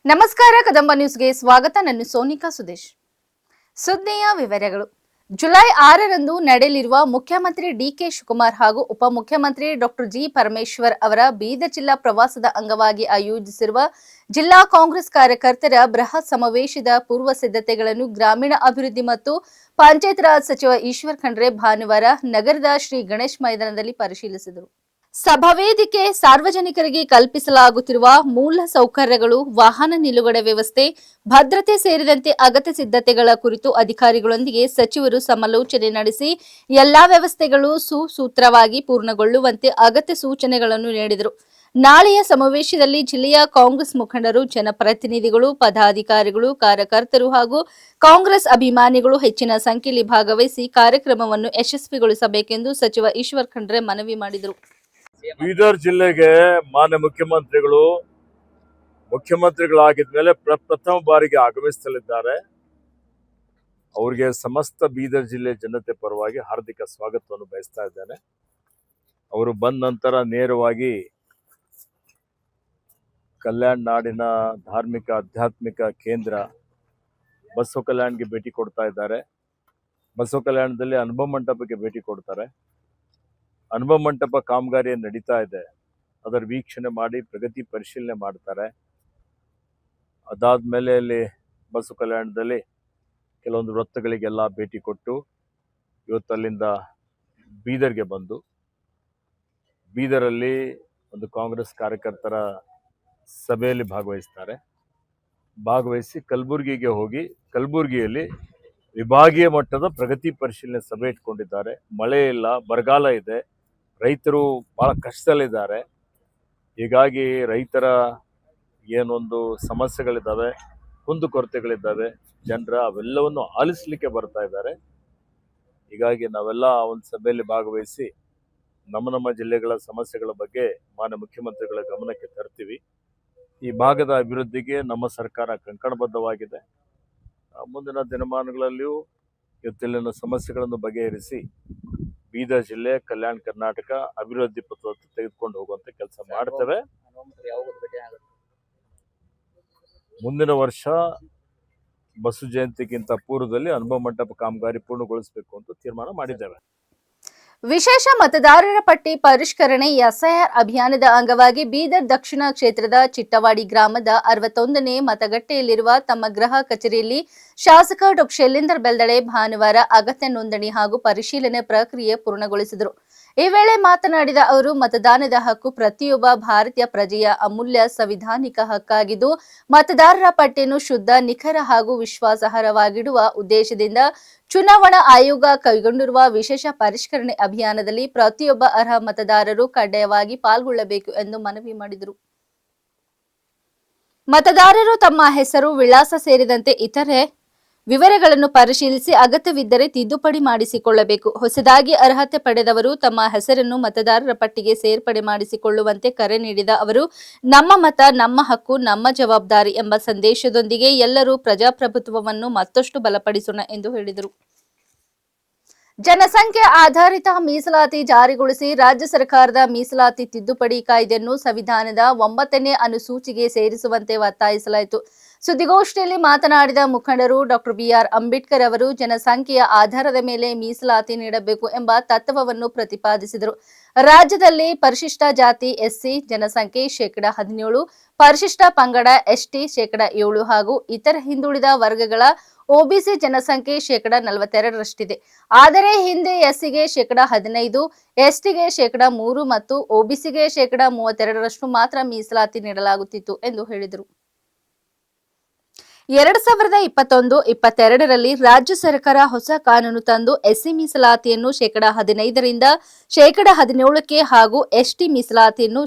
ನಮಸ್ಕಾರ ಕದಂಬ ನ್ಯೂಸ್ಗೆ ಸ್ವಾಗತ. ನಾನು ಸೋನಿಕಾ ಸುದೇಶ್. ಸುದ್ದಿಯ ವಿವರಗಳು. ಜುಲೈ 6ರಂದು ನಡೆಯಲಿರುವ ಮುಖ್ಯಮಂತ್ರಿ ಡಿಕೆ ಶಿವಕುಮಾರ್ ಹಾಗೂ ಉಪಮುಖ್ಯಮಂತ್ರಿ ಡಾಕ್ಟರ್ ಜಿ ಪರಮೇಶ್ವರ್ ಅವರ ಬೀದರ್ ಜಿಲ್ಲಾ ಪ್ರವಾಸದ ಅಂಗವಾಗಿ ಆಯೋಜಿಸಿರುವ ಜಿಲ್ಲಾ ಕಾಂಗ್ರೆಸ್ ಕಾರ್ಯಕರ್ತರ ಬೃಹತ್ ಸಮಾವೇಶದ ಪೂರ್ವ ಸಿದ್ಧತೆಗಳನ್ನು ಗ್ರಾಮೀಣ ಅಭಿವೃದ್ಧಿ ಮತ್ತು ಪಂಚಾಯತ್ ರಾಜ್ ಸಚಿವ ಈಶ್ವರ್ ಖಂಡ್ರೆ ಭಾನುವಾರ ನಗರದ ಶ್ರೀ ಗಣೇಶ್ ಮೈದಾನದಲ್ಲಿ ಪರಿಶೀಲಿಸಿದರು. ಸಭಾವೇದಿಕೆ, ಸಾರ್ವಜನಿಕರಿಗೆ ಕಲ್ಪಿಸಲಾಗುತ್ತಿರುವ ಮೂಲ ಸೌಕರ್ಯಗಳು, ವಾಹನ ನಿಲುಗಡೆ ವ್ಯವಸ್ಥೆ, ಭದ್ರತೆ ಸೇರಿದಂತೆ ಅಗತ್ಯ ಸಿದ್ಧತೆಗಳ ಕುರಿತು ಅಧಿಕಾರಿಗಳೊಂದಿಗೆ ಸಚಿವರು ಸಮಾಲೋಚನೆ ನಡೆಸಿ ಎಲ್ಲಾ ವ್ಯವಸ್ಥೆಗಳು ಸುಸೂತ್ರವಾಗಿ ಪೂರ್ಣಗೊಳ್ಳುವಂತೆ ಅಗತ್ಯ ಸೂಚನೆಗಳನ್ನು ನೀಡಿದರು. ನಾಳೆಯ ಸಮಾವೇಶದಲ್ಲಿ ಜಿಲ್ಲೆಯ ಕಾಂಗ್ರೆಸ್ ಮುಖಂಡರು, ಜನಪ್ರತಿನಿಧಿಗಳು, ಪದಾಧಿಕಾರಿಗಳು, ಕಾರ್ಯಕರ್ತರು ಹಾಗೂ ಕಾಂಗ್ರೆಸ್ ಅಭಿಮಾನಿಗಳು ಹೆಚ್ಚಿನ ಸಂಖ್ಯೆಯಲ್ಲಿ ಭಾಗವಹಿಸಿ ಕಾರ್ಯಕ್ರಮವನ್ನು ಯಶಸ್ವಿಗೊಳಿಸಬೇಕೆಂದು ಸಚಿವ ಈಶ್ವರ್ ಖಂಡ್ರೆ ಮನವಿ ಮಾಡಿದರು. ಬೀದರ್ ಜಿಲ್ಲೆಗೆ ಮಾನ್ಯ ಮುಖ್ಯಮಂತ್ರಿಗಳಾಗಿದ್ಮೇಲೆ ಪ್ರಥಮ ಬಾರಿಗೆ ಆಗಮಿಸಲಿದ್ದಾರೆ. ಅವರಿಗೆ ಸಮಸ್ತ ಬೀದರ್ ಜಿಲ್ಲೆ ಜನತೆ ಪರವಾಗಿ ಹಾರ್ದಿಕ ಸ್ವಾಗತವನ್ನು ಬಯಸ್ತಾ ಇದ್ದೇನೆ. ಅವರು ಬಂದ ನಂತರ ನೇರವಾಗಿ ಕಲ್ಯಾಣ ನಾಡಿನ ಧಾರ್ಮಿಕ ಆಧ್ಯಾತ್ಮಿಕ ಕೇಂದ್ರ ಬಸವ ಕಲ್ಯಾಣ್ಗೆ ಭೇಟಿ ಕೊಡ್ತಾ ಇದ್ದಾರೆ. ಬಸವ ಕಲ್ಯಾಣದಲ್ಲಿ ಅನುಭವ ಮಂಟಪಕ್ಕೆ ಭೇಟಿ ಕೊಡ್ತಾರೆ. ಅನುಭವ ಮಂಟಪ ಕಾಮಗಾರಿ ನಡೀತಾ ಇದೆ, ಅದರ ವೀಕ್ಷಣೆ ಮಾಡಿ ಪ್ರಗತಿ ಪರಿಶೀಲನೆ ಮಾಡ್ತಾರೆ. ಅದಾದ್ಮೇಲೆ ಅಲ್ಲಿ ಬಸವ ಕಲ್ಯಾಣದಲ್ಲಿ ಕೆಲವೊಂದು ವೃತ್ತಗಳಿಗೆಲ್ಲ ಭೇಟಿ ಕೊಟ್ಟು ಇವತ್ತು ಅಲ್ಲಿಂದ ಬೀದರ್ಗೆ ಬಂದು ಬೀದರಲ್ಲಿ ಒಂದು ಕಾಂಗ್ರೆಸ್ ಕಾರ್ಯಕರ್ತರ ಸಭೆಯಲ್ಲಿ ಭಾಗವಹಿಸಿ ಕಲಬುರಗಿಗೆ ಹೋಗಿ ಕಲಬುರಗಿಯಲ್ಲಿ ವಿಭಾಗೀಯ ಮಟ್ಟದ ಪ್ರಗತಿ ಪರಿಶೀಲನೆ ಸಭೆ ಇಟ್ಕೊಂಡಿದ್ದಾರೆ. ಮಳೆ ಇಲ್ಲ, ಬರಗಾಲ ಇದೆ, ರೈತರು ಭಾಳ ಕಷ್ಟದಲ್ಲಿದ್ದಾರೆ. ಹೀಗಾಗಿ ರೈತರ ಏನೊಂದು ಸಮಸ್ಯೆಗಳಿದ್ದಾವೆ, ಕುಂದುಕೊರತೆಗಳಿದ್ದಾವೆ, ಜನರ ಅವೆಲ್ಲವನ್ನು ಆಲಿಸಲಿಕ್ಕೆ ಬರ್ತಾ ಇದ್ದಾರೆ. ಹೀಗಾಗಿ ನಾವೆಲ್ಲ ಒಂದು ಸಭೆಯಲ್ಲಿ ಭಾಗವಹಿಸಿ ನಮ್ಮ ಜಿಲ್ಲೆಗಳ ಸಮಸ್ಯೆಗಳ ಬಗ್ಗೆ ಮಾನ್ಯ ಮುಖ್ಯಮಂತ್ರಿಗಳ ಗಮನಕ್ಕೆ ತರ್ತೀವಿ. ಈ ಭಾಗದ ಅಭಿವೃದ್ಧಿಗೆ ನಮ್ಮ ಸರ್ಕಾರ ಕಂಕಣಬದ್ಧವಾಗಿದೆ. ಮುಂದಿನ ದಿನಮಾನಗಳಲ್ಲಿಯೂ ಇವತ್ತಿನ ಸಮಸ್ಯೆಗಳನ್ನು ಬಗೆಹರಿಸಿ ಬೀದರ್ ಜಿಲ್ಲೆ, ಕಲ್ಯಾಣ ಕರ್ನಾಟಕ ಅಭಿವೃದ್ಧಿ ಪಥವನ್ನು ತೆಗೆದುಕೊಂಡು ಹೋಗುವಂತ ಕೆಲಸ ಮಾಡ್ತೇವೆ. ಮುಂದಿನ ವರ್ಷ ಬಸವ ಜಯಂತಿಗಿಂತ ಪೂರ್ವದಲ್ಲಿ ಅನುಭವ ಮಂಟಪ ಕಾಮಗಾರಿ ಪೂರ್ಣಗೊಳಿಸಬೇಕು ಅಂತ ತೀರ್ಮಾನ ಮಾಡಿದ್ದೇವೆ. ವಿಶೇಷ ಮತದಾರರ ಪಟ್ಟಿ ಪರಿಷ್ಕರಣೆ ಎಸ್ಐಆರ್ ಅಭಿಯಾನದ ಅಂಗವಾಗಿ ಬೀದರ್ ದಕ್ಷಿಣ ಕ್ಷೇತ್ರದ ಚಿಟ್ಟವಾಡಿ ಗ್ರಾಮದ 61ನೇ ಮತಗಟ್ಟೆಯಲ್ಲಿರುವ ತಮ್ಮ ಗೃಹ ಕಚೇರಿಯಲ್ಲಿ ಶಾಸಕ ಡಾ ಶೈಲೇಂದ್ರ ಬೆಲ್ದಡೆ ಭಾನುವಾರ ಅಗತ್ಯ ನೋಂದಣಿ ಹಾಗೂ ಪರಿಶೀಲನೆ ಪ್ರಕ್ರಿಯೆ ಪೂರ್ಣಗೊಳಿಸಿದರು. ಈ ವೇಳೆ ಮಾತನಾಡಿದ ಅವರು, ಮತದಾನದ ಹಕ್ಕು ಪ್ರತಿಯೊಬ್ಬ ಭಾರತೀಯ ಪ್ರಜೆಯ ಅಮೂಲ್ಯ ಸಂವಿಧಾನಿಕ ಹಕ್ಕಾಗಿದ್ದು, ಮತದಾರರ ಪಟ್ಟಿಯನ್ನು ಶುದ್ಧ, ನಿಖರ ಹಾಗೂ ವಿಶ್ವಾಸಾರ್ಹವಾಗಿಡುವ ಉದ್ದೇಶದಿಂದ ಚುನಾವಣಾ ಆಯೋಗ ಕೈಗೊಂಡಿರುವ ವಿಶೇಷ ಪರಿಷ್ಕರಣೆ ಅಭಿಯಾನದಲ್ಲಿ ಪ್ರತಿಯೊಬ್ಬ ಅರ್ಹ ಮತದಾರರು ಕಡ್ಡಾಯವಾಗಿ ಪಾಲ್ಗೊಳ್ಳಬೇಕು ಎಂದು ಮನವಿ ಮಾಡಿದರು. ಮತದಾರರು ತಮ್ಮ ಹೆಸರು, ವಿಳಾಸ ಸೇರಿದಂತೆ ಇತರೆ ವಿವರಗಳನ್ನು ಪರಿಶೀಲಿಸಿ ಅಗತ್ಯವಿದ್ದರೆ ತಿದ್ದುಪಡಿ ಮಾಡಿಸಿಕೊಳ್ಳಬೇಕು. ಹೊಸದಾಗಿ ಅರ್ಹತೆ ಪಡೆದವರು ತಮ್ಮ ಹೆಸರನ್ನು ಮತದಾರರ ಪಟ್ಟಿಗೆ ಸೇರ್ಪಡೆ ಮಾಡಿಸಿಕೊಳ್ಳುವಂತೆ ಕರೆ ನೀಡಿದ ಅವರು, ನಮ್ಮ ಮತ, ನಮ್ಮ ಹಕ್ಕು, ನಮ್ಮ ಜವಾಬ್ದಾರಿ ಎಂಬ ಸಂದೇಶದೊಂದಿಗೆ ಎಲ್ಲರೂ ಪ್ರಜಾಪ್ರಭುತ್ವವನ್ನು ಮತ್ತಷ್ಟು ಬಲಪಡಿಸೋಣ ಎಂದು ಹೇಳಿದರು. ಜನಸಂಖ್ಯೆ ಆಧಾರಿತ ಮೀಸಲಾತಿ ಜಾರಿಗೊಳಿಸಿ ರಾಜ್ಯ ಸರ್ಕಾರದ ಮೀಸಲಾತಿ ತಿದ್ದುಪಡಿ ಕಾಯ್ದೆಯನ್ನು ಸಂವಿಧಾನದ 9ನೇ ಅನುಸೂಚಿಗೆ ಸೇರಿಸುವಂತೆ ಒತ್ತಾಯಿಸಲಾಯಿತು. ಸುದ್ದಿಗೋಷ್ಠಿಯಲ್ಲಿ ಮಾತನಾಡಿದ ಮುಖಂಡರು, ಡಾಕ್ಟರ್ ಬಿಆರ್ ಅಂಬೇಡ್ಕರ್ ಅವರು ಜನಸಂಖ್ಯೆಯ ಆಧಾರದ ಮೇಲೆ ಮೀಸಲಾತಿ ನೀಡಬೇಕು ಎಂಬ ತತ್ವವನ್ನು ಪ್ರತಿಪಾದಿಸಿದರು. ರಾಜ್ಯದಲ್ಲಿ ಪರಿಶಿಷ್ಟ ಜಾತಿ ಎಸ್ಸಿ ಜನಸಂಖ್ಯೆ 17%, ಪರಿಶಿಷ್ಟ ಪಂಗಡ ಎಸ್ಟಿ 7% ಹಾಗೂ ಇತರ ಹಿಂದುಳಿದ ವರ್ಗಗಳ ಒಬಿಸಿ ಜನಸಂಖ್ಯೆ 42%ರಷ್ಟಿದೆ. ಆದರೆ ಹಿಂದೆ ಎಸ್ಸಿಗೆ 15%, ಎಸ್ಟಿಗೆ 3% ಮತ್ತು ಒಬಿಸಿಗೆ 32% ಮಾತ್ರ ಮೀಸಲಾತಿ ನೀಡಲಾಗುತ್ತಿತ್ತು ಎಂದು ಹೇಳಿದರು. 2021-22ರಲ್ಲಿ ರಾಜ್ಯ ಸರ್ಕಾರ ಹೊಸ ಕಾನೂನು ತಂದು ಎಸ್ಸಿ ಮೀಸಲಾತಿಯನ್ನು 15%ರಿಂದ 17%ಕ್ಕೆ ಹಾಗೂ ಎಸ್ಟಿ ಮೀಸಲಾತಿಯನ್ನು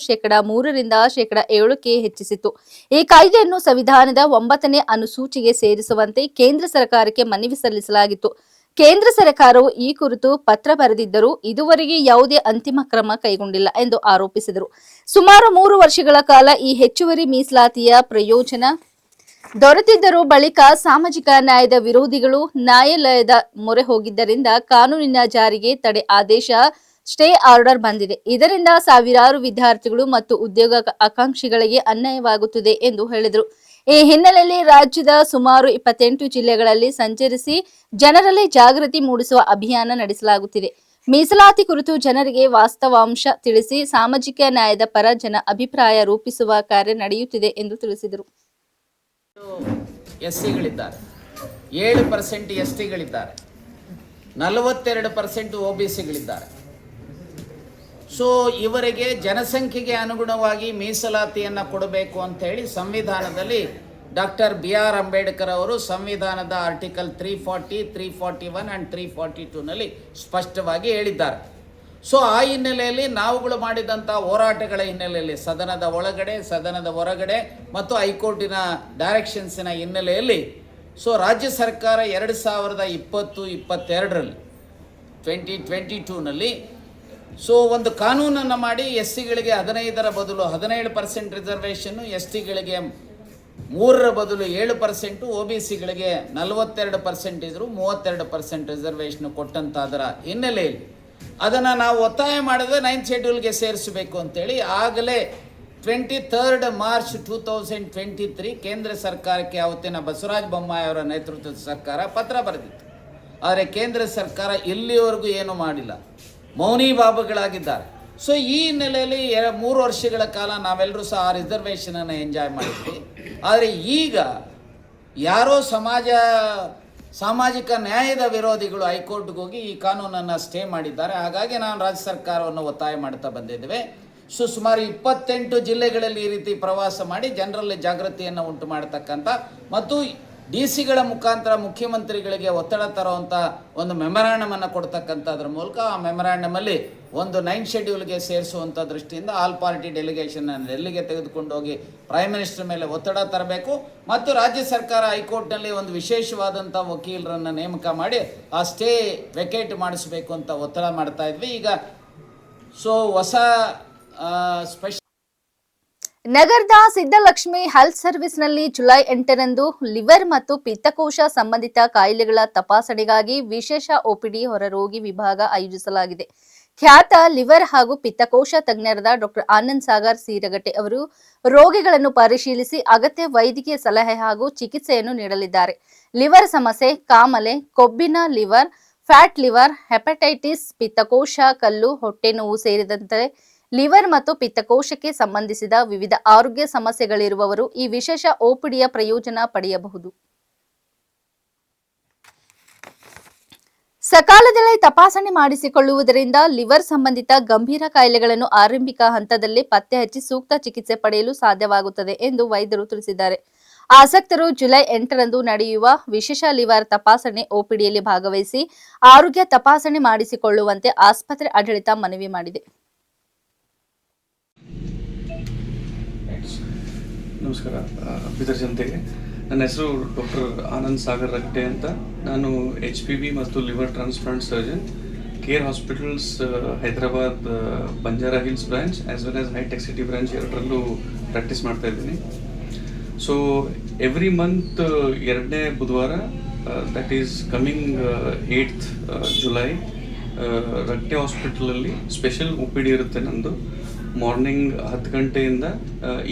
3%ರಿಂದ 7%ಕ್ಕೆ ಹೆಚ್ಚಿಸಿತು. ಈ ಕಾಯ್ದೆಯನ್ನು ಸಂವಿಧಾನದ 9ನೇ ಅನುಸೂಚಿಗೆ ಸೇರಿಸುವಂತೆ ಕೇಂದ್ರ ಸರ್ಕಾರಕ್ಕೆ ಮನವಿ ಸಲ್ಲಿಸಲಾಗಿತ್ತು. ಕೇಂದ್ರ ಸರ್ಕಾರವು ಈ ಕುರಿತು ಪತ್ರ ಬರೆದಿದ್ದರೂ ಇದುವರೆಗೆ ಯಾವುದೇ ಅಂತಿಮ ಕ್ರಮ ಕೈಗೊಂಡಿಲ್ಲ ಎಂದು ಆರೋಪಿಸಿದರು. ಸುಮಾರು 3 ವರ್ಷಗಳ ಕಾಲ ಈ ಹೆಚ್ಚುವರಿ ಮೀಸಲಾತಿಯ ಪ್ರಯೋಜನ ದೊರೆತಿದ್ದರೂ ಬಳಿಕ ಸಾಮಾಜಿಕ ನ್ಯಾಯದ ವಿರೋಧಿಗಳು ನ್ಯಾಯಾಲಯದ ಮೊರೆ ಹೋಗಿದ್ದರಿಂದ ಕಾನೂನಿನ ಜಾರಿಗೆ ತಡೆ ಆದೇಶ ಸ್ಟೇ ಆರ್ಡರ್ ಬಂದಿದೆ. ಇದರಿಂದ ಸಾವಿರಾರು ವಿದ್ಯಾರ್ಥಿಗಳು ಮತ್ತು ಉದ್ಯೋಗ ಆಕಾಂಕ್ಷಿಗಳಿಗೆ ಅನ್ಯಾಯವಾಗುತ್ತಿದೆ ಎಂದು ಹೇಳಿದರು. ಈ ಹಿನ್ನೆಲೆಯಲ್ಲಿ ರಾಜ್ಯದ ಸುಮಾರು 28 ಜಿಲ್ಲೆಗಳಲ್ಲಿ ಸಂಚರಿಸಿ ಜನರಲ್ಲಿ ಜಾಗೃತಿ ಮೂಡಿಸುವ ಅಭಿಯಾನ ನಡೆಸಲಾಗುತ್ತಿದೆ. ಮೀಸಲಾತಿ ಕುರಿತು ಜನರಿಗೆ ವಾಸ್ತವಾಂಶ ತಿಳಿಸಿ ಸಾಮಾಜಿಕ ನ್ಯಾಯದ ಪರ ಜನ ಅಭಿಪ್ರಾಯ ರೂಪಿಸುವ ಕಾರ್ಯ ನಡೆಯುತ್ತಿದೆ ಎಂದು ತಿಳಿಸಿದರು. ಎಸ್ಸಿಗಳಿದ್ದಾರೆ, 7% ಎಸ್ಟಿಗಳಿದ್ದಾರೆ, 42% OBCಗಳಿದ್ದಾರೆ. ಸೊ ಇವರಿಗೆ ಜನಸಂಖ್ಯೆಗೆ ಅನುಗುಣವಾಗಿ ಮೀಸಲಾತಿಯನ್ನು ಕೊಡಬೇಕು ಅಂತ ಹೇಳಿ ಸಂವಿಧಾನದಲ್ಲಿ ಡಾಕ್ಟರ್ BR ಅಂಬೇಡ್ಕರ್ ಅವರು ಸಂವಿಧಾನದ ಆರ್ಟಿಕಲ್ 340, 341 ಆ್ಯಂಡ್ 342ನಲ್ಲಿ ಸ್ಪಷ್ಟವಾಗಿ ಹೇಳಿದ್ದಾರೆ. ಸೊ ಆ ಹಿನ್ನೆಲೆಯಲ್ಲಿ ನಾವುಗಳು ಮಾಡಿದಂಥ ಹೋರಾಟಗಳ ಹಿನ್ನೆಲೆಯಲ್ಲಿ ಸದನದ ಒಳಗಡೆ, ಸದನದ ಹೊರಗಡೆ ಮತ್ತು ಹೈಕೋರ್ಟಿನ ಡೈರೆಕ್ಷನ್ಸಿನ ಹಿನ್ನೆಲೆಯಲ್ಲಿ ಸೊ ರಾಜ್ಯ ಸರ್ಕಾರ 2020-22ರಲ್ಲಿ 2022ನಲ್ಲಿ ಸೊ ಒಂದು ಕಾನೂನನ್ನು ಮಾಡಿ ಎಸ್ಸಿಗಳಿಗೆ 15ರ ಬದಲು 17% ರಿಸರ್ವೇಷನ್ನು, ಎಸ್ಟಿಗಳಿಗೆ 3ರ ಬದಲು 7%, OBCಗಳಿಗೆ 42% ಇದ್ದರು 32% ರಿಸರ್ವೇಷನ್ ಕೊಟ್ಟಂತಾದರ ಹಿನ್ನೆಲೆಯಲ್ಲಿ ಅದನ್ನು ನಾವು ಒತ್ತಾಯ ಮಾಡಿದ್ರೆ 9th ಶೆಡ್ಯೂಲ್ಗೆ ಸೇರಿಸಬೇಕು ಅಂತೇಳಿ ಆಗಲೇ 23 ಮಾರ್ಚ್ 2023 ಕೇಂದ್ರ ಸರ್ಕಾರಕ್ಕೆ ಅವತ್ತಿನ ಬಸವರಾಜ ಬೊಮ್ಮಾಯಿ ಅವರ ನೇತೃತ್ವದ ಸರ್ಕಾರ ಪತ್ರ ಬರೆದಿತ್ತು. ಆದರೆ ಕೇಂದ್ರ ಸರ್ಕಾರ ಇಲ್ಲಿವರೆಗೂ ಏನೂ ಮಾಡಿಲ್ಲ, ಮೌನಿ ಬಾಬುಗಳಾಗಿದ್ದಾರೆ. ಸೊ ಈ ಹಿನ್ನೆಲೆಯಲ್ಲಿ 3 ವರ್ಷಗಳ ಕಾಲ ನಾವೆಲ್ಲರೂ ಸಹ ಆ ರಿಸರ್ವೇಷನನ್ನು ಎಂಜಾಯ್ ಮಾಡಿದ್ವಿ. ಆದರೆ ಈಗ ಯಾರೋ ಸಾಮಾಜಿಕ ನ್ಯಾಯದ ವಿರೋಧಿಗಳು ಹೈಕೋರ್ಟ್ಗೆ ಹೋಗಿ ಈ ಕಾನೂನನ್ನು ಸ್ಟೇ ಮಾಡಿದ್ದಾರೆ. ಹಾಗಾಗಿ ನಾವು ರಾಜ್ಯ ಸರ್ಕಾರವನ್ನು ಒತ್ತಾಯ ಮಾಡ್ತಾ ಬಂದಿದ್ದೇವೆ. ಸೊ ಸುಮಾರು 28 ಜಿಲ್ಲೆಗಳಲ್ಲಿ ಈ ರೀತಿ ಪ್ರವಾಸ ಮಾಡಿ ಜನರಲ್ಲಿ ಜಾಗೃತಿಯನ್ನು ಉಂಟು ಮಾಡತಕ್ಕಂಥ ಮತ್ತು DC ಗಳ ಮುಖಾಂತರ ಮುಖ್ಯಮಂತ್ರಿಗಳಿಗೆ ಒತ್ತಡ ತರುವಂಥ ಒಂದು ಮೆಮೊರಾಂಡಮನ್ನು ಕೊಡ್ತಕ್ಕಂಥದ್ರ ಮೂಲಕ ಆ ಮೆಮೊರಾಂಡಮಲ್ಲಿ ಒಂದು 9th ಶೆಡ್ಯೂಲ್ಗೆ ಸೇರಿಸುವಂಥ ದೃಷ್ಟಿಯಿಂದ ಆಲ್ ಪಾರ್ಟಿ ಡೆಲಿಗೇಷನನ್ನು ಡೆಲ್ಲಿಗೆ ತೆಗೆದುಕೊಂಡು ಹೋಗಿ ಪ್ರೈಮ್ ಮಿನಿಸ್ಟರ್ ಮೇಲೆ ಒತ್ತಡ ತರಬೇಕು ಮತ್ತು ರಾಜ್ಯ ಸರ್ಕಾರ ಹೈಕೋರ್ಟ್ನಲ್ಲಿ ಒಂದು ವಿಶೇಷವಾದಂಥ ವಕೀಲರನ್ನು ನೇಮಕ ಮಾಡಿ ಆ ಸ್ಟೇ ವೆಕೇಟ್ ಮಾಡಿಸಬೇಕು ಅಂತ ಒತ್ತಡ ಮಾಡ್ತಾ ಇದ್ವಿ. ಈಗ ಸೊ ಹೊಸ ಸ್ಪೆಷಲ್ ನಗರದ ಸಿದ್ದಲಕ್ಷ್ಮಿ ಹೆಲ್ತ್ ಸರ್ವಿಸ್ನಲ್ಲಿ ಜುಲೈ 8ರಂದು ಲಿವರ್ ಮತ್ತು ಪಿತ್ತಕೋಶ ಸಂಬಂಧಿತ ಕಾಯಿಲೆಗಳ ತಪಾಸಣೆಗಾಗಿ ವಿಶೇಷ OPD ಹೊರರೋಗಿ ವಿಭಾಗ ಆಯೋಜಿಸಲಾಗಿದೆ. ಖ್ಯಾತ ಲಿವರ್ ಹಾಗೂ ಪಿತ್ತಕೋಶ ತಜ್ಞರಾದ ಡಾಕ್ಟರ್ ಆನಂದ್ ಸಾಗರ್ ಸೀರಗಟ್ಟೆ ಅವರು ರೋಗಿಗಳನ್ನು ಪರಿಶೀಲಿಸಿ ಅಗತ್ಯ ವೈದ್ಯಕೀಯ ಸಲಹೆ ಹಾಗೂ ಚಿಕಿತ್ಸೆಯನ್ನು ನೀಡಲಿದ್ದಾರೆ. ಲಿವರ್ ಸಮಸ್ಯೆ, ಕಾಮಲೆ, ಕೊಬ್ಬಿನ ಲಿವರ್, ಫ್ಯಾಟ್ ಲಿವರ್, ಹೆಪಟೈಟಿಸ್, ಪಿತ್ತಕೋಶ, ಕಲ್ಲು, ಹೊಟ್ಟೆ ನೋವು ಸೇರಿದಂತೆ ಲಿವರ್ ಮತ್ತು ಪಿತ್ತಕೋಶಕ್ಕೆ ಸಂಬಂಧಿಸಿದ ವಿವಿಧ ಆರೋಗ್ಯ ಸಮಸ್ಯೆಗಳಿರುವವರು ಈ ವಿಶೇಷ OPDಯ ಪ್ರಯೋಜನ ಪಡೆಯಬಹುದು. ಸಕಾಲದಲ್ಲಿ ತಪಾಸಣೆ ಮಾಡಿಸಿಕೊಳ್ಳುವುದರಿಂದ ಲಿವರ್ ಸಂಬಂಧಿತ ಗಂಭೀರ ಕಾಯಿಲೆಗಳನ್ನು ಆರಂಭಿಕ ಹಂತದಲ್ಲೇ ಪತ್ತೆ ಹಚ್ಚಿ ಸೂಕ್ತ ಚಿಕಿತ್ಸೆ ಪಡೆಯಲು ಸಾಧ್ಯವಾಗುತ್ತದೆ ಎಂದು ವೈದ್ಯರು ತಿಳಿಸಿದ್ದಾರೆ. ಆಸಕ್ತರು ಜುಲೈ 8ರಂದು ನಡೆಯುವ ವಿಶೇಷ ಲಿವರ್ ತಪಾಸಣೆ OPDಯಲ್ಲಿ ಭಾಗವಹಿಸಿ ಆರೋಗ್ಯ ತಪಾಸಣೆ ಮಾಡಿಸಿಕೊಳ್ಳುವಂತೆ ಆಸ್ಪತ್ರೆ ಆಡಳಿತ ಮನವಿ ಮಾಡಿದೆ. ನಮಸ್ಕಾರ ಬೀದರ್ ಜನತೆಗೆ. ನನ್ನ ಹೆಸರು ಡಾಕ್ಟರ್ ಆನಂದ್ ಸಾಗರ್ ರಗಟೆ ಅಂತ. ನಾನು HPV ಮತ್ತು liver transplant surgeon, care hospitals Hyderabad Banjara hills branch as well as hitech city branch ಎರಡರಲ್ಲೂ ಪ್ರಾಕ್ಟೀಸ್ ಮಾಡ್ತಾ ಇದ್ದೀನಿ. ಸೊ ಎವ್ರಿ ಮಂತ್ 2ನೇ ಬುಧವಾರ that is coming 8th July Ragate ಹಾಸ್ಪಿಟಲಲ್ಲಿ ಸ್ಪೆಷಲ್ OPD ಇರುತ್ತೆ ನಂದು. ಮಾರ್ನಿಂಗ್ 10 ಗಂಟೆಯಿಂದ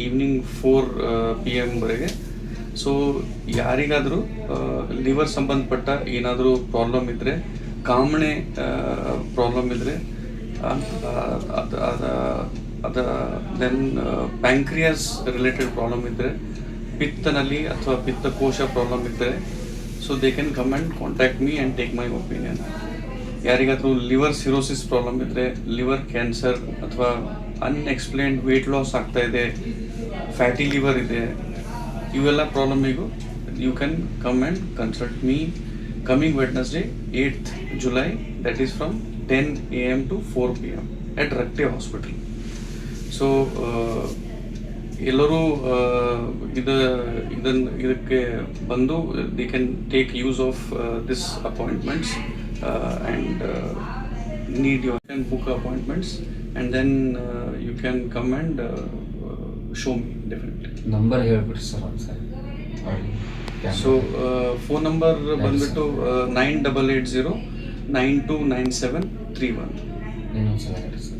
ಈವ್ನಿಂಗ್ 4 PM ವರೆಗೆ. ಸೊ ಯಾರಿಗಾದರೂ ಲಿವರ್ ಸಂಬಂಧಪಟ್ಟ ಏನಾದರೂ ಪ್ರಾಬ್ಲಮ್ ಇದ್ದರೆ, ಕಾಮಣೆ ಪ್ರಾಬ್ಲಮ್ ಇದ್ದರೆ, ದೆನ್ ಪ್ಯಾಂಕ್ರಿಯಾಸ್ ರಿಲೇಟೆಡ್ ಪ್ರಾಬ್ಲಮ್ ಇದ್ದರೆ, ಪಿತ್ತನಲ್ಲಿ ಅಥವಾ ಪಿತ್ತಕೋಶ ಪ್ರಾಬ್ಲಮ್ ಇದ್ದರೆ, so they can come and contact me and take my opinion. ಯಾರಿಗಾದರೂ ಲಿವರ್ ಸಿರೋಸಿಸ್ ಪ್ರಾಬ್ಲಮ್ ಇದ್ದರೆ, ಲಿವರ್ ಕ್ಯಾನ್ಸರ್ ಅಥವಾ ಅನ್ಎಕ್ಸ್ಪ್ಲೇನ್ಡ್ ವೇಟ್ ಲಾಸ್ ಆಗ್ತಾ ಇದೆ, ಫ್ಯಾಟಿ ಲಿವರ್ ಇದೆ, ಇವೆಲ್ಲ ಪ್ರಾಬ್ಲಮಿಗೂ you can come and consult me coming Wednesday 8th July, that is from 10 AM to 4 PM at Ragate hospital. So ಎಲ್ಲರೂ ಇದಕ್ಕೆ ಬಂದು they can take use of this appointments and need your book appointments and then you can come and show me definitely. Number ಹೇಳ್ಬಿಡಿ sir ಒಂದ್ಸರಿ. So phone number ಬಂದ್ಬಿಟ್ಟು 9880 929731. ಇನ್ನೊಂದ್ಸಲ ಹೇಳಿ sir.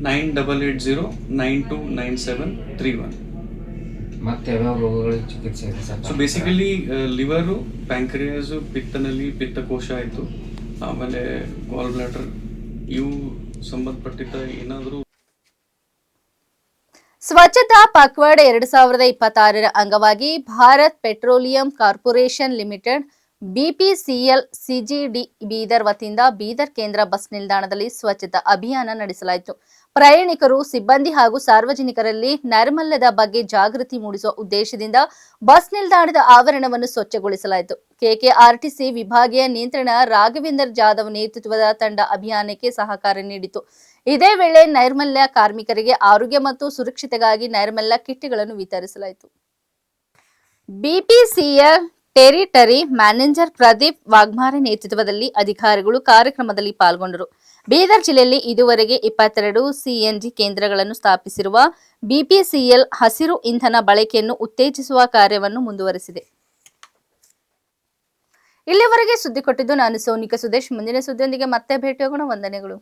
9880929731. ಮತ್ತೆ ಯಾವ್ಯಾವ ರೋಗಗಳಿಗೆ ಚಿಕಿತ್ಸೆ ಇದೆ sir? So basically liver, pancreas, ಪಿತ್ತನಲ್ಲಿ ಪಿತ್ತಕೋಶ ಆಯಿತು, ಆಮೇಲೆ ಗಾಲ್ ಬ್ಲಾಡರ್, ಇವು ಸಂಬಂಧಪಟ್ಟಿದ್ದ ಏನಾದರೂ. ಸ್ವಚ್ಛತಾ ಪಕ್ವಾಡ 2026ರ ಅಂಗವಾಗಿ Bharat petroleum corporation limited BPCL CGD Bidar ವತಿಯಿಂದ ಬೀದರ್ ಕೇಂದ್ರ ಬಸ್ ನಿಲ್ದಾಣದಲ್ಲಿ ಸ್ವಚ್ಛತಾ ಅಭಿಯಾನ ನಡೆಸಲಾಯಿತು. ಪ್ರಯಾಣಿಕರು, ಸಿಬ್ಬಂದಿ ಹಾಗೂ ಸಾರ್ವಜನಿಕರಲ್ಲಿ ನೈರ್ಮಲ್ಯದ ಬಗ್ಗೆ ಜಾಗೃತಿ ಮೂಡಿಸುವ ಉದ್ದೇಶದಿಂದ ಬಸ್ ನಿಲ್ದಾಣದ ಆವರಣವನ್ನು ಸ್ವಚ್ಛಗೊಳಿಸಲಾಯಿತು. ಕೆಕೆಆರ್ಟಿಸಿ ವಿಭಾಗೀಯ ನಿಯಂತ್ರಣ ರಾಘವೇಂದರ್ ಜಾಧವ್ ನೇತೃತ್ವದ ತಂಡ ಅಭಿಯಾನಕ್ಕೆ ಸಹಕಾರ ನೀಡಿತು. ಇದೇ ವೇಳೆ ನೈರ್ಮಲ್ಯ ಕಾರ್ಮಿಕರಿಗೆ ಆರೋಗ್ಯ ಮತ್ತು ಸುರಕ್ಷತೆಗಾಗಿ ನೈರ್ಮಲ್ಯ ಕಿಟ್ಗಳನ್ನು ವಿತರಿಸಲಾಯಿತು. BPCL territory manager Pradeep Waghmare ನೇತೃತ್ವದಲ್ಲಿ ಅಧಿಕಾರಿಗಳು ಕಾರ್ಯಕ್ರಮದಲ್ಲಿ ಪಾಲ್ಗೊಂಡರು. ಬೀದರ್ ಜಿಲ್ಲೆಯಲ್ಲಿ ಇದುವರೆಗೆ 22 ಸಿಎನ್ಜಿ ಕೇಂದ್ರಗಳನ್ನು ಸ್ಥಾಪಿಸಿರುವ ಬಿಪಿಸಿಎಲ್ ಹಸಿರು ಇಂಧನ ಬಳಕೆಯನ್ನು ಉತ್ತೇಜಿಸುವ ಕಾರ್ಯವನ್ನು ಮುಂದುವರೆಸಿದೆ. ಇಲ್ಲಿವರೆಗೆ ಸುದ್ದಿ ಕೊಟ್ಟಿದ್ದು ನಾನು ಸೋನಿಕಾ ಸುದೇಶ್. ಮುಂದಿನ ಸುದ್ದಿಯೊಂದಿಗೆ ಮತ್ತೆ ಭೇಟಿಯಾಗೋಣ. ವಂದನೆಗಳು.